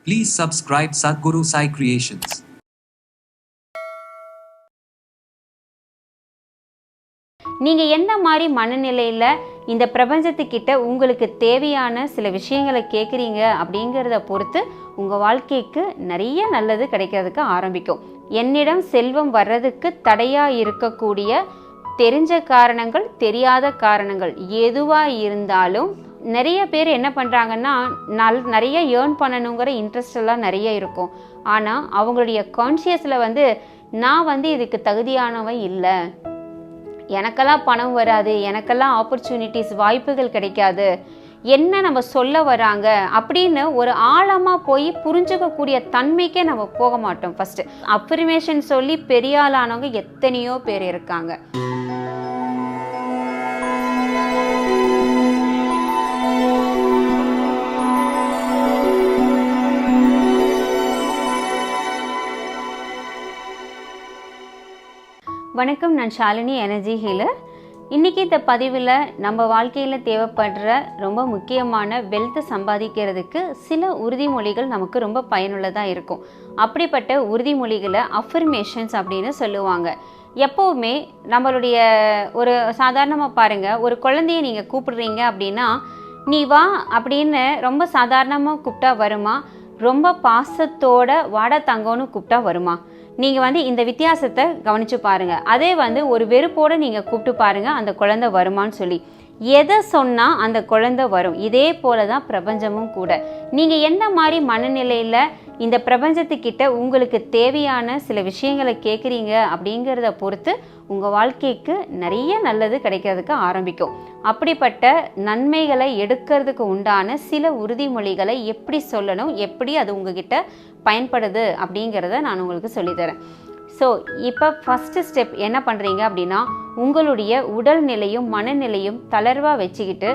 Please subscribe Sadhguru Sai Creations. நீங்கள் என்ன மாதிரி மனநிலையில் இந்த பிரபஞ்சத்துக்கிட்ட உங்களுக்கு தேவையான சில விஷயங்களை கேட்குறீங்க அப்படிங்கிறத பொறுத்து உங்கள் வாழ்க்கைக்கு நிறைய நல்லது கிடைக்கிறதுக்கு ஆரம்பிக்கும். என்னிடம் செல்வம் வர்றதுக்கு தடையாக இருக்கக்கூடிய தெரிஞ்ச காரணங்கள், தெரியாத காரணங்கள் எதுவாக இருந்தாலும் நிறைய பேர் என்ன பண்ணுறாங்கன்னா, நிறைய ஏர்ன் பண்ணணுங்கிற இன்ட்ரெஸ்ட் எல்லாம் நிறைய இருக்கும். ஆனால் அவங்களுடைய கான்ஷியஸில் நான் இதுக்கு தகுதியானவன் இல்லை, எனக்கெல்லாம் பணம் வராது, எனக்கெல்லாம் ஆப்பர்ச்சுனிட்டிஸ் வாய்ப்புகள் கிடைக்காது, என்ன நம்ம சொல்ல வராங்க அப்படின்னு ஒரு ஆழமாக போய் புரிஞ்சுக்கக்கூடிய தன்மைக்கே நம்ம போக மாட்டோம். ஃபஸ்ட்டு அஃபர்மேஷன் சொல்லி பெரிய ஆளானவங்க எத்தனையோ பேர் இருக்காங்க. வணக்கம், நான் ஷாலினி, எனர்ஜி ஹீலர். இன்றைக்கி இந்த பதிவில் நம்ம வாழ்க்கையில் தேவைப்படுற ரொம்ப முக்கியமான வெல்த் சம்பாதிக்கிறதுக்கு சில உறுதிமொழிகள் நமக்கு ரொம்ப பயனுள்ளதாக இருக்கும். அப்படிப்பட்ட உறுதிமொழிகளை அஃபர்மேஷன்ஸ் அப்படின்னு சொல்லுவாங்க. எப்போவுமே நம்மளுடைய ஒரு சாதாரணமாக பாருங்கள், ஒரு குழந்தைய நீங்கள் கூப்பிடுறீங்க அப்படின்னா, நீ வா அப்படின்னு ரொம்ப சாதாரணமாக கூப்பிட்டா வருமா? ரொம்ப பாசத்தோட வாடா தங்கன்னு கூப்பிட்டா வருமா? நீங்கள் இந்த வித்தியாசத்தை கவனித்து பாருங்கள். அதே ஒரு வெறுப்போடு நீங்கள் கூப்பிட்டு பாருங்கள், அந்த குழந்தை வருமானு சொல்லி. எதை சொன்னால் அந்த குழந்தை வரும். இதே போல தான் பிரபஞ்சமும் கூட. நீங்கள் என்ன மாதிரி மனநிலையில் இந்த பிரபஞ்சத்துக்கிட்ட உங்களுக்கு தேவையான சில விஷயங்களை கேட்குறீங்க அப்படிங்கிறத பொறுத்து உங்கள் வாழ்க்கைக்கு நிறைய நல்லது கிடைக்கிறதுக்கு ஆரம்பிக்கும். அப்படிப்பட்ட நன்மைகளை எடுக்கிறதுக்கு உண்டான சில உறுதிமொழிகளை எப்படி சொல்லணும், எப்படி அது உங்ககிட்ட பயன்படுது அப்படிங்கிறத நான் உங்களுக்கு சொல்லித்தரேன். ஸோ இப்போ ஃபஸ்ட்டு ஸ்டெப் என்ன பண்ணுறீங்க அப்படின்னா, உங்களுடைய உடல்நிலையும் மனநிலையும் தளர்வாக வச்சுக்கிட்டு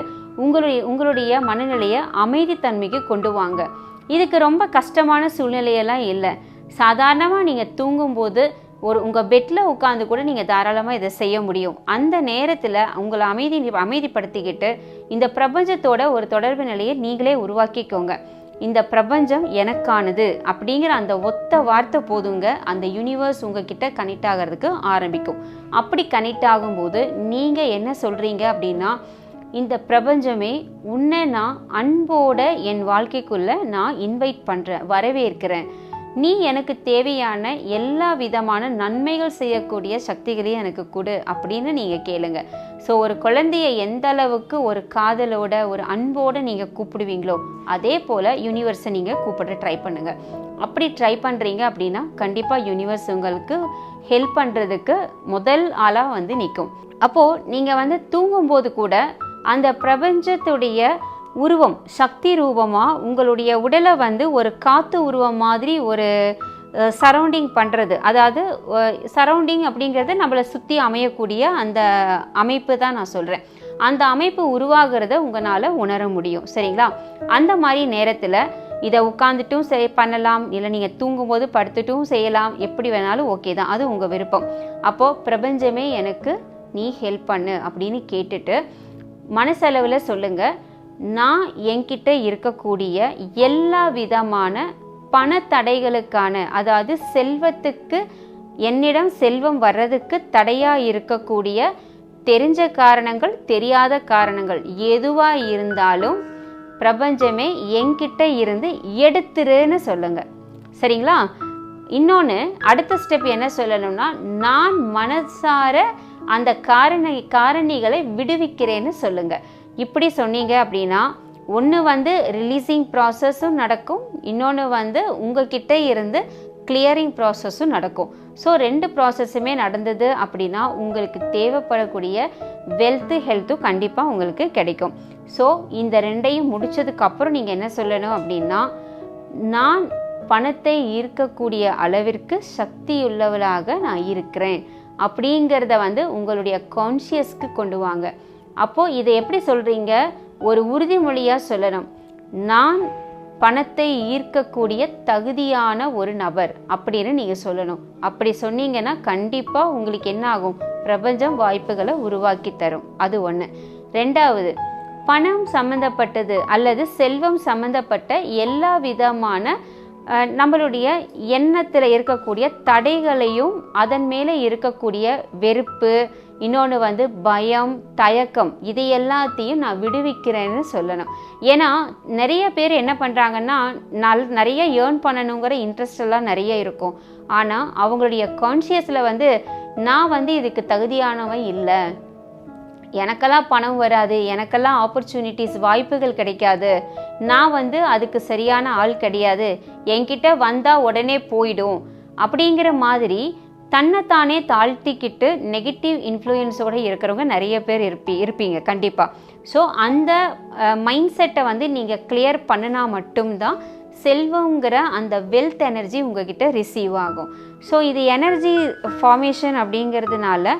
உங்களுடைய மனநிலையை அமைதித்தன்மைக்கு கொண்டு வாங்க. இதுக்கு ரொம்ப கஷ்டமான சூழ்நிலையெல்லாம் இல்லை. சாதாரணமாக நீங்கள் தூங்கும்போது உங்கள் பெட்டில் உட்காந்து கூட நீங்கள் தாராளமாக இதை செய்ய முடியும். அந்த நேரத்தில் உங்களை அமைதிப்படுத்திக்கிட்டு இந்த பிரபஞ்சத்தோட ஒரு தொடர்பு நிலையை நீங்களே உருவாக்கிக்கோங்க. இந்த பிரபஞ்சம் எனக்கானது அப்படிங்கிற அந்த ஒத்த வார்த்தை போதுங்க, அந்த யூனிவர்ஸ் உங்ககிட்ட கனெக்ட் ஆகிறதுக்கு ஆரம்பிக்கும். அப்படி கனெக்ட் ஆகும்போது நீங்கள் என்ன சொல்கிறீங்க அப்படின்னா, இந்த பிரபஞ்சமே உன்னை நான் அன்போட என் வாழ்க்கைக்குள்ளே நான் இன்வைட் பண்ணுறேன், வரவேற்கிறேன். நீ எனக்கு தேவையான எல்லா விதமான நன்மைகள் செய்யக்கூடிய சக்திகளையும் எனக்கு கொடு அப்படின்னு நீங்கள் கேளுங்க. ஸோ ஒரு குழந்தைய எந்த அளவுக்கு ஒரு காதலோட ஒரு அன்போடு நீங்கள் கூப்பிடுவீங்களோ அதே போல் யூனிவர்ஸை நீங்கள் கூப்பிட ட்ரை பண்ணுங்கள். அப்படி ட்ரை பண்ணுறீங்க அப்படின்னா கண்டிப்பாக யூனிவர்ஸ் உங்களுக்கு ஹெல்ப் பண்ணுறதுக்கு முதல் ஆளாக நிற்கும். அப்போது நீங்கள் தூங்கும்போது கூட அந்த பிரபஞ்சத்துடைய உருவம் சக்தி ரூபமாக உங்களுடைய உடலை ஒரு காற்று உருவம் மாதிரி ஒரு சரௌண்டிங் பண்ணுறது. அதாவது சரௌண்டிங் அப்படிங்கிறது நம்மளை சுற்றி அமையக்கூடிய அந்த அமைப்பு தான் நான் சொல்கிறேன். அந்த அமைப்பு உருவாகிறத உங்களால் உணர முடியும். சரிங்களா? அந்த மாதிரி நேரத்தில் இதை உட்காந்துட்டும் பண்ணலாம், இல்லை நீங்கள் தூங்கும்போது படுத்துட்டும் செய்யலாம், எப்படி வேணாலும் ஓகே தான், அது உங்கள் விருப்பம். அப்போது பிரபஞ்சமே எனக்கு நீ ஹெல்ப் பண்ணு அப்படின்னு கேட்டுட்டு மனசளவில் சொல்லுங்கள், நான் என்கிட்ட இருக்கக்கூடிய எல்லா விதமான பணத்தடைகளுக்கான, அதாவது செல்வத்துக்கு, என்னிடம் செல்வம் வர்றதுக்கு தடையாக இருக்கக்கூடிய தெரிஞ்ச காரணங்கள், தெரியாத காரணங்கள் எதுவாக இருந்தாலும் பிரபஞ்சமே என்கிட்ட இருந்து எடுத்துருன்னு சொல்லுங்க. சரிங்களா? இன்னொன்று அடுத்த ஸ்டெப் என்ன சொல்லணும்னா, நான் மனசார அந்த காரணிகளை விடுவிக்கிறேன்னு சொல்லுங்க. இப்படி சொன்னீங்க அப்படின்னா ஒன்று ரிலீஸிங் ப்ராசஸும் நடக்கும், இன்னொன்று உங்ககிட்ட இருந்து கிளியரிங் ப்ராசஸும் நடக்கும். ஸோ 2 ப்ராசஸுமே நடந்தது அப்படின்னா உங்களுக்கு தேவைப்படக்கூடிய வெல்த்து ஹெல்த்தும் கண்டிப்பாக உங்களுக்கு கிடைக்கும். ஸோ இந்த 2ஐயும் முடித்ததுக்கப்புறம் நீங்கள் என்ன சொல்லணும் அப்படின்னா, நான் பணத்தை ஈர்க்கக்கூடிய அளவிற்கு சக்தியுள்ளவளாக நான் இருக்கிறேன் அப்படிங்கிறத உங்களுடைய கான்ஷியஸ்க்கு கொண்டு வாங்க. அப்போது இதை எப்படி சொல்கிறீங்க? ஒரு உறுதிமொழியாக சொல்லணும். நான் பணத்தை ஈர்க்கக்கூடிய தகுதியான ஒரு நபர் அப்படின்னு நீங்கள் சொல்லணும். அப்படி சொன்னீங்கன்னா கண்டிப்பாக உங்களுக்கு என்ன ஆகும்? பிரபஞ்சம் வாய்ப்புகளை உருவாக்கி தரும். அது ஒன்று. 2வது, பணம் சம்மந்தப்பட்டது அல்லது செல்வம் சம்மந்தப்பட்ட எல்லா விதமான நம்மளுடைய எண்ணத்தில் இருக்கக்கூடிய தடைகளையும் அதன் மேலே இருக்கக்கூடிய வெறுப்பு, இன்னொன்று வந்து பயம், தயக்கம், இது எல்லாத்தையும் நான் விடுவிக்கிறேன்னு சொல்லணும். ஏன்னா நிறைய பேர் என்ன பண்ணுறாங்கன்னா, நிறைய ஏர்ன் பண்ணணுங்கிற இன்ட்ரெஸ்ட் எல்லாம் நிறைய இருக்கும். ஆனால் அவங்களுடைய கான்ஷியஸில் வந்து நான் வந்து இதுக்கு தகுதியானவன் இல்லை, எனக்கெல்லாம் பணம் வராது, எனக்கெல்லாம் ஆப்பர்ச்சுனிட்டிஸ் வாய்ப்புகள் கிடைக்காது, நான் வந்து அதுக்கு சரியான ஆள் கிடையாது, என்கிட்ட வந்தால் உடனே போயிடும் அப்படிங்கிற மாதிரி தன்னைத்தானே தாழ்த்திக்கிட்டு நெகட்டிவ் இன்ஃப்ளூயன்ஸோடு இருக்கிறவங்க நிறைய பேர் இருப்பீங்க கண்டிப்பாக. ஸோ அந்த மைண்ட் செட்டை வந்து நீங்கள் கிளியர் பண்ணினா மட்டும்தான் செல்வங்கிற அந்த வெல்த் எனர்ஜி உங்ககிட்ட ரிசீவ் ஆகும். ஸோ இது எனர்ஜி ஃபார்மேஷன் அப்படிங்கிறதுனால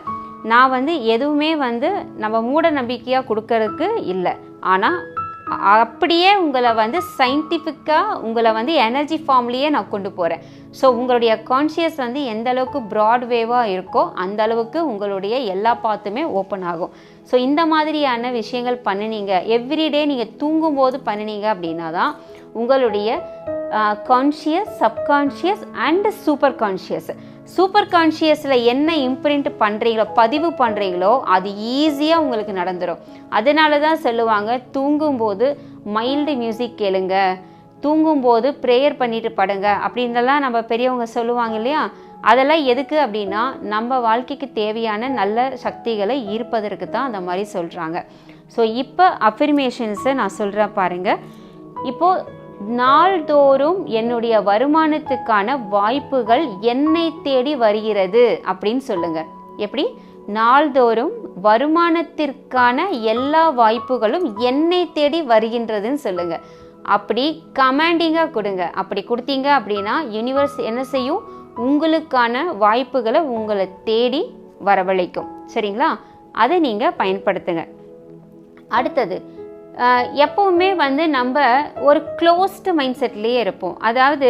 நான் வந்து எதுவுமே வந்து நம்ம மூட நம்பிக்கையாக கொடுக்கறதுக்கு இல்லை. ஆனால் அப்படியே உங்களை வந்து சயின்டிஃபிக்காக உங்களை வந்து எனர்ஜி ஃபார்ம்லேயே நான் கொண்டு போகிறேன். ஸோ உங்களுடைய கான்ஷியஸ் வந்து எந்த அளவுக்கு ப்ராட் வேவாக இருக்கோ அந்த அளவுக்கு உங்களுடைய எல்லா பாத்துமே ஓப்பன் ஆகும். ஸோ இந்த மாதிரியான விஷயங்கள் பண்ணினீங்க, எவ்ரிடே நீங்கள் தூங்கும்போது பண்ணினீங்க அப்படின்னா தான் உங்களுடைய கான்ஷியஸ், சப்கான்ஷியஸ் அண்ட் சூப்பர் கான்ஷியஸில் என்ன இம்ப்ரிண்ட் பண்ணுறீங்களோ, பதிவு பண்ணுறீங்களோ, அது ஈஸியாக உங்களுக்கு நடந்துடும். அதனால தான் சொல்லுவாங்க, தூங்கும்போது மைல்டு மியூசிக் கேளுங்க, தூங்கும்போது ப்ரேயர் பண்ணிட்டு படுங்க அப்படின்றலாம் நம்ம பெரியவங்க சொல்லுவாங்க இல்லையா. அதெல்லாம் எதுக்கு அப்படின்னா நம்ம வாழ்க்கைக்கு தேவையான நல்ல சக்திகளை ஈர்ப்பதற்கு தான் அந்த மாதிரி சொல்கிறாங்க. ஸோ இப்போ அஃபர்மேஷன்ஸை நான் சொல்கிறேன் பாருங்கள். இப்போது நாள்தோறும் என்னுடைய வருமானத்துக்கான வாய்ப்புகள் என்னை தேடி வருகிறது அப்படின்னு சொல்லுங்க. எப்படி? நாள்தோறும் வருமானத்திற்கான எல்லா வாய்ப்புகளும் என்னை தேடி வருகின்றதுன்னு சொல்லுங்க. அப்படி கமாண்டிங்காக கொடுங்க. அப்படி கொடுத்தீங்க அப்படின்னா யூனிவர்ஸ் என்ன செய்யும்? உங்களுக்கான வாய்ப்புகளை உங்களை தேடி வரவழைக்கும். சரிங்களா? அதை நீங்கள் பயன்படுத்துங்க. அடுத்தது, எப்போவுமே வந்து நம்ம ஒரு க்ளோஸ்டு மைண்ட் செட்லேயே இருப்போம். அதாவது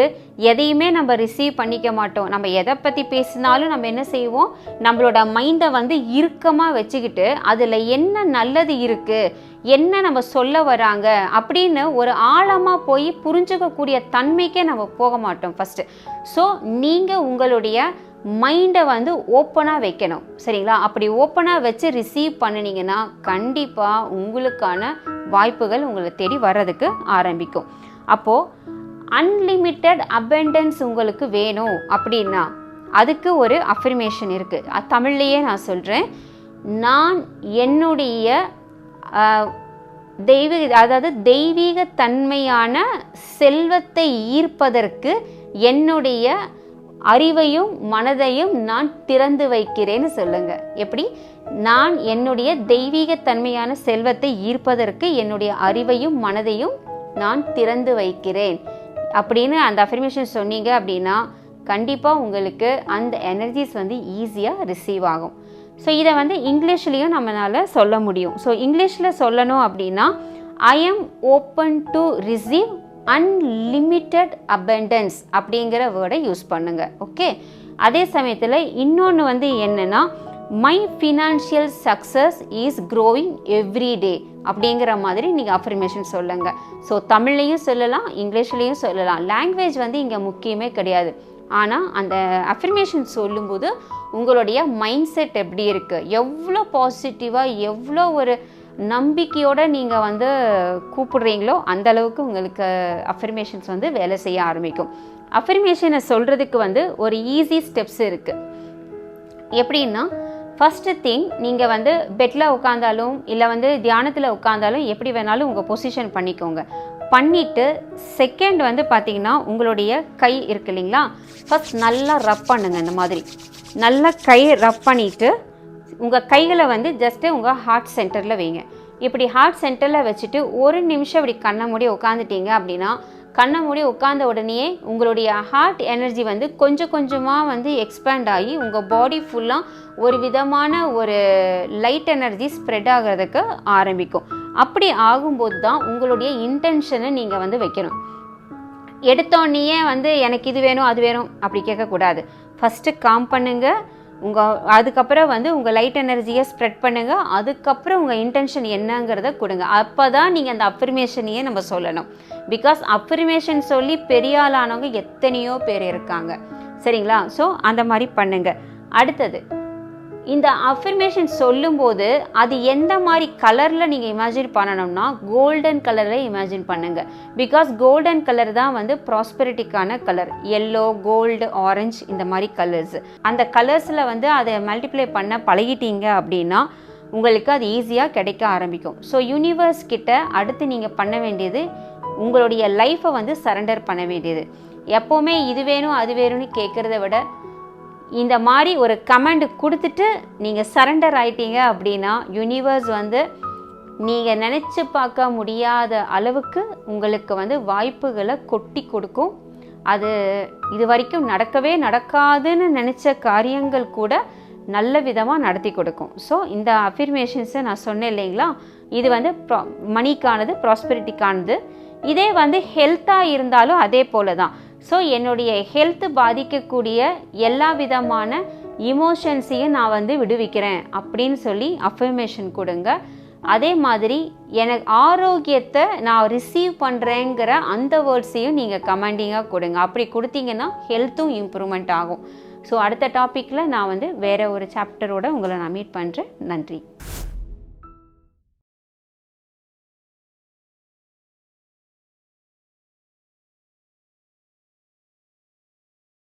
எதையுமே நம்ம ரிசீவ் பண்ணிக்க மாட்டோம். நம்ம எதை பற்றி பேசினாலும் நம்ம என்ன செய்வோம், நம்மளோட மைண்டை வந்து இறுக்கமாக வச்சுக்கிட்டு அதில் என்ன நல்லது இருக்குது, என்ன நம்ம சொல்ல வராங்க அப்படின்னு ஒரு ஆழமாக போய் புரிஞ்சுக்கக்கூடிய தன்மைக்கே நம்ம போக மாட்டோம் ஃபஸ்ட்டு. ஸோ நீங்கள் உங்களுடைய மைண்டை வந்து ஓப்பனாக வைக்கணும். சரிங்களா? அப்படி ஓப்பனாக வச்சு ரிசீவ் பண்ணினீங்கன்னா கண்டிப்பாக உங்களுக்கான வாய்ப்புகள் உங்களை தேடி வர்றதுக்கு ஆரம்பிக்கும். அப்போது அன்லிமிட்டெட் அபண்டன்ஸ் உங்களுக்கு வேணும் அப்படின்னா அதுக்கு ஒரு அஃபர்மேஷன் இருக்குது. தமிழ்லேயே நான் சொல்கிறேன். நான் என்னுடைய தெய்வீக தன்மையான செல்வத்தை ஈர்ப்பதற்கு என்னுடைய அறிவையும் மனதையும் நான் திறந்து வைக்கிறேன்னு சொல்லுங்க. எப்படி? நான் என்னுடைய தெய்வீக தன்மையான செல்வத்தை ஈர்ப்பதற்கு என்னுடைய அறிவையும் மனதையும் நான் திறந்து வைக்கிறேன் அப்படின்னு அந்த அஃபர்மேஷன் சொன்னீங்க அப்படின்னா கண்டிப்பாக உங்களுக்கு அந்த எனர்ஜிஸ் வந்து ஈஸியாக ரிசீவ் ஆகும். ஸோ இதை வந்து இங்கிலீஷ்லேயும் நம்மளால் சொல்ல முடியும். ஸோ இங்கிலீஷில் சொல்லணும் அப்படின்னா I am open to receive unlimited abundance அப்படிங்கிற வேர்டை யூஸ் பண்ணுங்க. ஓகே. அதே சமயத்தில் இன்னொன்று வந்து என்னென்னா my financial success is growing every day அப்படிங்கிற மாதிரி நீங்கள் அஃபர்மேஷன் சொல்லுங்கள். ஸோ தமிழ்லையும் சொல்லலாம், இங்கிலீஷ்லேயும் சொல்லலாம். லாங்குவேஜ் வந்து இங்கே முக்கியமே கிடையாது. ஆனால் அந்த அஃபர்மேஷன் சொல்லும்போது உங்களுடைய மைண்ட் செட் எப்படி இருக்குது, எவ்வளோ பாசிட்டிவாக, எவ்வளோ ஒரு நம்பிக்கையோடு நீங்கள் வந்து கூப்பிடுறீங்களோ அந்தளவுக்கு உங்களுக்கு அஃபர்மேஷன்ஸ் வந்து வேலை செய்ய ஆரம்பிக்கும். அஃபர்மேஷனை சொல்கிறதுக்கு வந்து ஒரு ஈஸி ஸ்டெப்ஸ் இருக்குது. எப்படின்னா ஃபஸ்ட்டு திங், நீங்கள் வந்து பெட்டில் உட்காந்தாலும் இல்லை வந்து தியானத்தில் உட்காந்தாலும் எப்படி வேணாலும் உங்கள் பொசிஷன் பண்ணிக்கோங்க. பண்ணிவிட்டு செகண்ட் வந்து பார்த்திங்கன்னா உங்களுடைய கை இருக்கு இல்லைங்களா, ஃபஸ்ட் நல்லா ரப் பண்ணுங்க. இந்த மாதிரி நல்லா கை ரப் பண்ணிவிட்டு உங்கள் கைகளை வந்து ஜஸ்ட்டு உங்கள் ஹார்ட் சென்டரில் வைங்க. இப்படி ஹார்ட் சென்டரில் வச்சுட்டு ஒரு நிமிஷம் இப்படி கண்ணை மூடி உட்காந்துட்டீங்க அப்படின்னா கண்ணை மூடி உட்கார்ந்த உடனே உங்களுடைய ஹார்ட் எனர்ஜி வந்து கொஞ்சம் கொஞ்சமாக வந்து எக்ஸ்பேண்ட் ஆகி உங்கள் பாடி ஃபுல்லாக ஒரு விதமான ஒரு லைட் எனர்ஜி ஸ்ப்ரெட் ஆகிறதுக்கு ஆரம்பிக்கும். அப்படி ஆகும்போது தான் உங்களுடைய இன்டென்ஷனை நீங்கள் வந்து வைக்கணும். எடுத்தோடனே வந்து எனக்கு இது வேணும் அது வேணும் அப்படி கேட்கக்கூடாது. ஃபஸ்ட்டு காம் பண்ணுங்கள். அதுக்கப்புறம் வந்து உங்கள் லைட் எனர்ஜியை ஸ்ப்ரெட் பண்ணுங்கள். அதுக்கப்புறம் உங்கள் இன்டென்ஷன் என்னங்கிறத கொடுங்க. அப்போ தான் நீங்கள் அந்த அஃபர்மேஷனையே நம்ம சொல்லணும். பிகாஸ் அஃபர்மேஷன் சொல்லி பெரிய ஆளானவங்க எத்தனையோ பேர் இருக்காங்க. சரிங்களா? ஸோ அந்த மாதிரி பண்ணுங்கள். அடுத்தது, இந்த அஃபர்மேஷன் சொல்லும்போது அது எந்த மாதிரி கலரில் நீங்கள் இமேஜின் பண்ணணும்னா கோல்டன் கலரில் இமேஜின் பண்ணுங்கள். பிகாஸ் கோல்டன் கலர் தான் வந்து ப்ராஸ்பெரிட்டிக்கான கலர். எல்லோ, கோல்டு, ஆரஞ்சு இந்த மாதிரி கலர்ஸ். அந்த கலர்ஸில் வந்து அதை மல்டிப்ளை பண்ண பழகிட்டீங்க அப்படின்னா உங்களுக்கு அது ஈஸியாக கிடைக்க ஆரம்பிக்கும். ஸோ யூனிவர்ஸ் கிட்ட அடுத்து நீங்கள் பண்ண வேண்டியது உங்களுடைய லைஃப்பை வந்து சரண்டர் பண்ண வேண்டியது. எப்போவுமே இது வேணும் அது வேணும்னு கேட்குறத விட இந்த மாதிரி ஒரு கமெண்ட் கொடுத்துட்டு நீங்கள் சரண்டர் ஆகிட்டீங்க அப்படின்னா யூனிவர்ஸ் வந்து நீங்கள் நினச்சி பார்க்க முடியாத அளவுக்கு உங்களுக்கு வந்து வாய்ப்புகளை கொட்டி கொடுக்கும். அது இது வரைக்கும் நடக்கவே நடக்காதுன்னு நினச்ச காரியங்கள் கூட நல்ல விதமாக நடத்தி கொடுக்கும். ஸோ இந்த அஃபர்மேஷன்ஸை நான் சொன்னேன் இல்லைங்களா, இது வந்து மணிக்கானது, ப்ராஸ்பெரிட்டிக்கானது. இதே வந்து ஹெல்த்தாக இருந்தாலும் அதே போல தான். ஸோ என்னுடைய ஹெல்த்து பாதிக்கக்கூடிய எல்லா விதமான இமோஷன்ஸையும் நான் வந்து விடுவிக்கிறேன் அப்படின்னு சொல்லி அஃபர்மேஷன் கொடுங்க. அதே மாதிரி எனக்கு ஆரோக்கியத்தை நான் ரிசீவ் பண்ணுறேங்கிற அந்த வேர்ட்ஸையும் நீங்கள் கமெண்டிங்காக கொடுங்க. அப்படி கொடுத்தீங்கன்னா ஹெல்த்தும் இம்ப்ரூவ்மெண்ட் ஆகும். ஸோ அடுத்த டாப்பிக்கில் நான் வந்து வேறு ஒரு சாப்டரோட உங்களை நான் மீட் பண்ணுறேன். நன்றி.